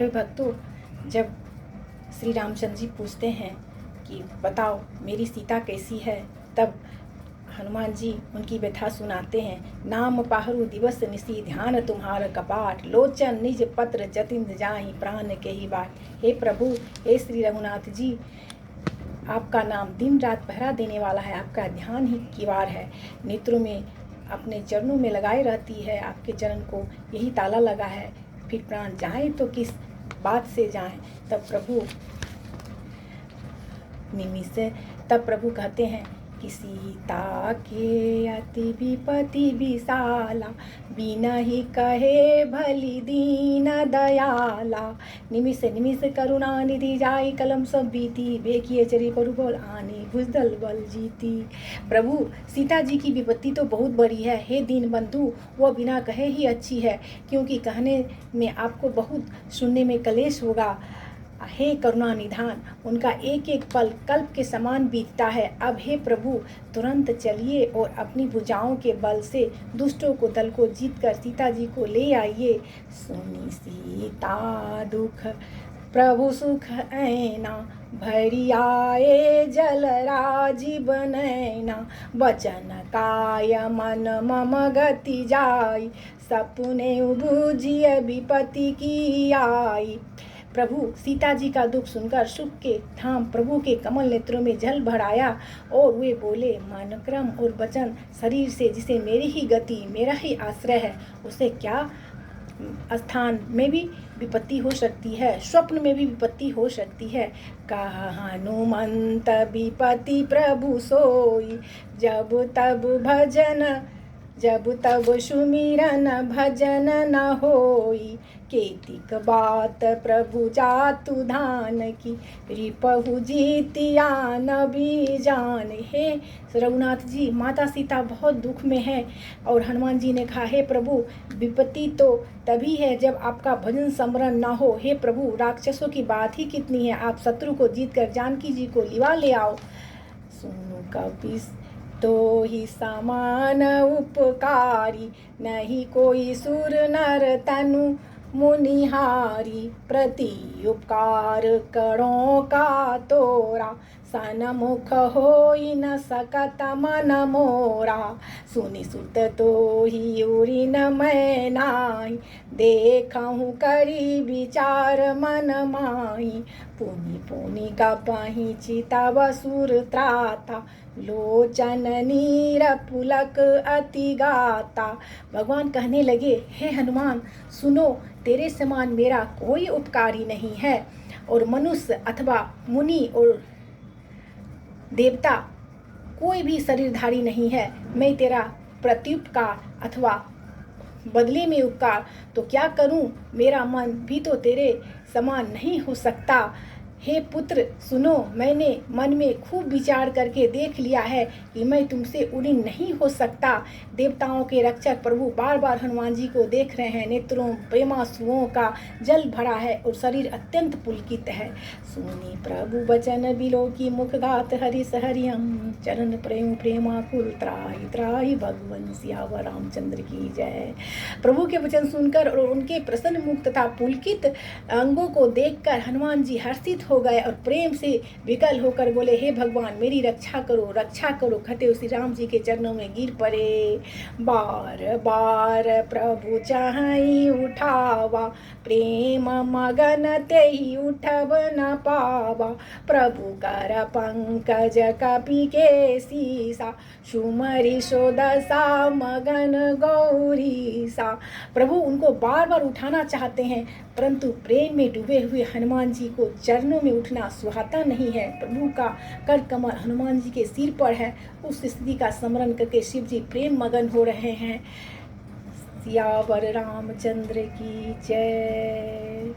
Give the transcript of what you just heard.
तो भक्तों, जब श्री रामचंद्र जी पूछते हैं कि बताओ मेरी सीता कैसी है, तब हनुमान जी उनकी व्यथा सुनाते हैं। नाम पाहरु दिवस निसी ध्यान तुम्हार कपाट, लोचन निज पत्र जतिन जाहि प्राण के ही बाट। हे प्रभु, हे श्री रघुनाथ जी, आपका नाम दिन रात पहरा देने वाला है, आपका ध्यान ही किवाड़ है, नेत्रों में अपने चरणों में लगाए रहती है, आपके चरण को यही ताला लगा है, फिर प्राण जाए तो किस बात से जाए। तब प्रभु कहते हैं कि सीता के अति विपति विशाला, बिना ही कहे भली दीन दयाला। निमिष निमिष करुणा निधि जाई, कलम सब बीती, बेकिए चरी पर बोल आनी, भुजदल बल जीती। प्रभु, सीता जी की विपत्ति तो बहुत बड़ी है, हे दीन बंधु, वह बिना कहे ही अच्छी है, क्योंकि कहने में आपको बहुत सुनने में कलेश होगा। हे करुणा निधान, उनका एक एक पल कल्प के समान बीतता है। अब हे प्रभु, तुरंत चलिए और अपनी भुजाओं के बल से दुष्टों को दल को जीतकर सीता जी को ले आइए। सुनी सीता दुख प्रभु सुख ऐना, भरी आए जल राजीव नैना। वचन काय मन मम गति जाई, सपने बुझिए विपत्ति की आई। प्रभु, सीता जी का दुख सुनकर सुख के धाम प्रभु के कमल नेत्रों में जल भर आया और वे बोले, मन क्रम और वचन शरीर से जिसे मेरी ही गति मेरा ही आश्रय है, उसे क्या स्थान में भी विपत्ति हो सकती है, स्वप्न में भी विपत्ति हो सकती है। कहा हनुमंत विपत्ति प्रभु सोई, जब तब सुमिरन भजन न होई। केतिक बात प्रभु जातु धान की, रिपहु जीतिया न भी जान। हे रघुनाथ जी, माता सीता बहुत दुख में है और हनुमान जी ने कहा, हे प्रभु, विपत्ति तो तभी है जब आपका भजन स्मरण न हो। हे प्रभु, राक्षसों की बात ही कितनी है, आप शत्रु को जीत कर जानकी जी को लिवा ले आओ। सुनो कपि तो ही समान उपकारी, नहीं कोई सुर नर तनु मुनिहारी। प्रति उपकार करो का तोरा, सनमुख होई न सकत मन मोरा। सुनि सुत तो ही उरी न मैं नाही, देखहु करी विचार मन माही। पुनि पुनि कपहि चितव सुर त्राता, लोचन नीर पुलक अति गाता। भगवान कहने लगे, हे हनुमान, सुनो, तेरे समान मेरा कोई उपकारी नहीं है और मनुष्य अथवा मुनि और देवता कोई भी शरीरधारी नहीं है। मैं तेरा प्रत्युपकार अथवा बदले में उपकार तो क्या करूं, मेरा मन भी तो तेरे समान नहीं हो सकता। हे पुत्र, सुनो, मैंने मन में खूब विचार करके देख लिया है कि मैं तुमसे उड़ी नहीं हो सकता। देवताओं के रक्षक प्रभु बार बार हनुमान जी को देख रहे हैं, नेत्रों प्रेमाश्रुओं का जल भरा है और शरीर अत्यंत पुलकित है। सुनी प्रभु वचन बिलो की मुख गात हरिस हरियम, चरण प्रेम प्रेमाकुल त्राहि त्राहि, भगवन सियावर रामचंद्र की जय। प्रभु के वचन सुनकर और उनके प्रसन्न मुख तथा पुलकित अंगों को देखकर हनुमान जी हर्षित हो गए और प्रेम से विकल होकर बोले, हे भगवान, मेरी रक्षा करो, रक्षा करो। कहते श्री राम जी के चरणों में गिर पड़े। बार बार प्रभु चाहि उठावा, प्रेम मगन तेहि उठब न पावा। प्रभु कर पंकज कपि के सीसा, सुमरि सो दशा मगन गौरीसा। प्रभु उनको बार बार उठाना चाहते हैं, परंतु प्रेम में डूबे हुए हनुमान जी को चरणों में उठना सुहाता नहीं है। प्रभु का कर कमल हनुमान जी के सिर पर है, उस स्थिति का स्मरण करके शिव जी प्रेम मगन हो रहे हैं। सियावर रामचंद्र की जय।